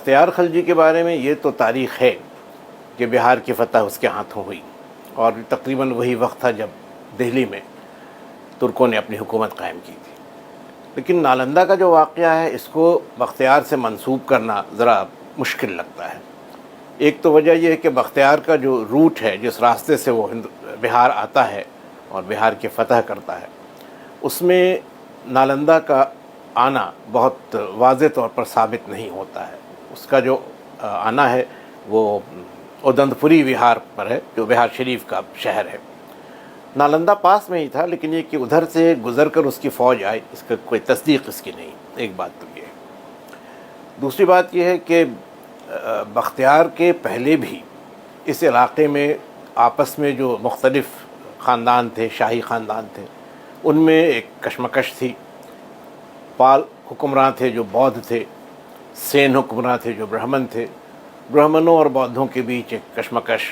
بختیار خلجی کے بارے میں یہ تو تاریخ ہے کہ بہار کی فتح اس کے ہاتھوں ہوئی، اور تقریباً وہی وقت تھا جب دہلی میں ترکوں نے اپنی حکومت قائم کی تھی۔ لیکن نالندہ کا جو واقعہ ہے اس کو بختیار سے منسوب کرنا ذرا مشکل لگتا ہے۔ ایک تو وجہ یہ ہے کہ بختیار کا جو روٹ ہے، جس راستے سے وہ بہار آتا ہے اور بہار کی فتح کرتا ہے، اس میں نالندہ کا آنا بہت واضح طور پر ثابت نہیں ہوتا ہے۔ اس کا جو آنا ہے وہ ادنت پوری وہار پر ہے، جو بہار شریف کا شہر ہے۔ نالندہ پاس میں ہی تھا، لیکن یہ کہ ادھر سے گزر کر اس کی فوج آئی، اس کا کوئی تصدیق اس کی نہیں۔ ایک بات تو یہ ہے۔ دوسری بات یہ ہے کہ بختیار کے پہلے بھی اس علاقے میں آپس میں جو مختلف خاندان تھے، شاہی خاندان تھے، ان میں ایک کشمکش تھی۔ پال حکمراں تھے جو بودھ تھے، سین حکمراں تھے جو برہمن تھے، برہمنوں اور بودھوں کے بیچ ایک کشمکش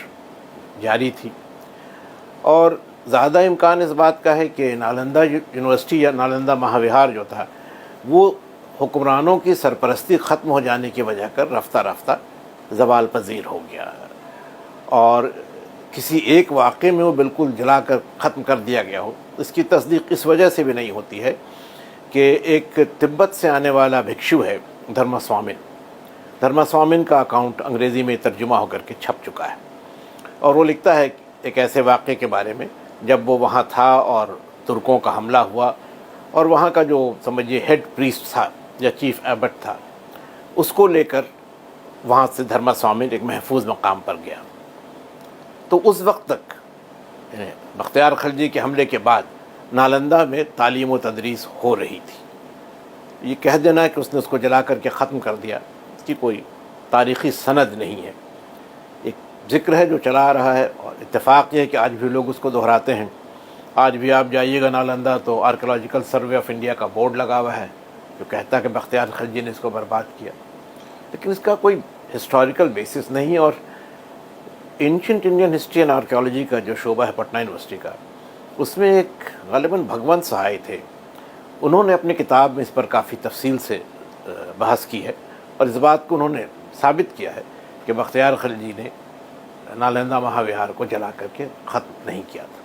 جاری تھی۔ اور زیادہ امکان اس بات کا ہے کہ نالندہ یونیورسٹی یا نالندہ مہاوہار جو تھا وہ حکمرانوں کی سرپرستی ختم ہو جانے کی وجہ کر رفتہ رفتہ زوال پذیر ہو گیا، اور کسی ایک واقعے میں وہ بالکل جلا کر ختم کر دیا گیا ہو۔ اس کی تصدیق اس وجہ سے بھی نہیں ہوتی ہے کہ ایک تبت سے آنے والا بھکشو ہے دھرما سوامن۔ دھرما سوامن کا اکاؤنٹ انگریزی میں ترجمہ ہو کر کے چھپ چکا ہے، اور وہ لکھتا ہے ایک ایسے واقعے کے بارے میں جب وہ وہاں تھا اور ترکوں کا حملہ ہوا، اور وہاں کا جو سمجھیے ہیڈ پریسٹ تھا یا چیف ایبٹ تھا، اس کو لے کر وہاں سے دھرما سوامن ایک محفوظ مقام پر گیا۔ تو اس وقت تک بختیار خلجی کے حملے کے بعد نالندہ میں تعلیم و تدریس ہو رہی تھی۔ یہ کہہ دینا کہ اس نے اس کو جلا کر کے ختم کر دیا، اس کی کوئی تاریخی سند نہیں ہے، ایک ذکر ہے جو چلا آ رہا ہے، اور اتفاق یہ ہے کہ آج بھی لوگ اس کو دہراتے ہیں۔ آج بھی آپ جائیے گا نالندہ تو آرکیولوجیکل سروے آف انڈیا کا بورڈ لگا ہوا ہے جو کہتا ہے کہ بختیار خلجی نے اس کو برباد کیا، لیکن اس کا کوئی ہسٹوریکل بیسس نہیں۔ اور ancient Indian history and archaeology کا جو شعبہ ہے پٹنہ یونیورسٹی کا، اس میں ایک غالباً بھگونت سہائے تھے، انہوں نے اپنی کتاب میں اس پر کافی تفصیل سے بحث کی ہے، اور اس بات کو انہوں نے ثابت کیا ہے کہ بختیار خلجی نے نالندہ مہاوہار کو جلا کر کے ختم نہیں کیا تھا۔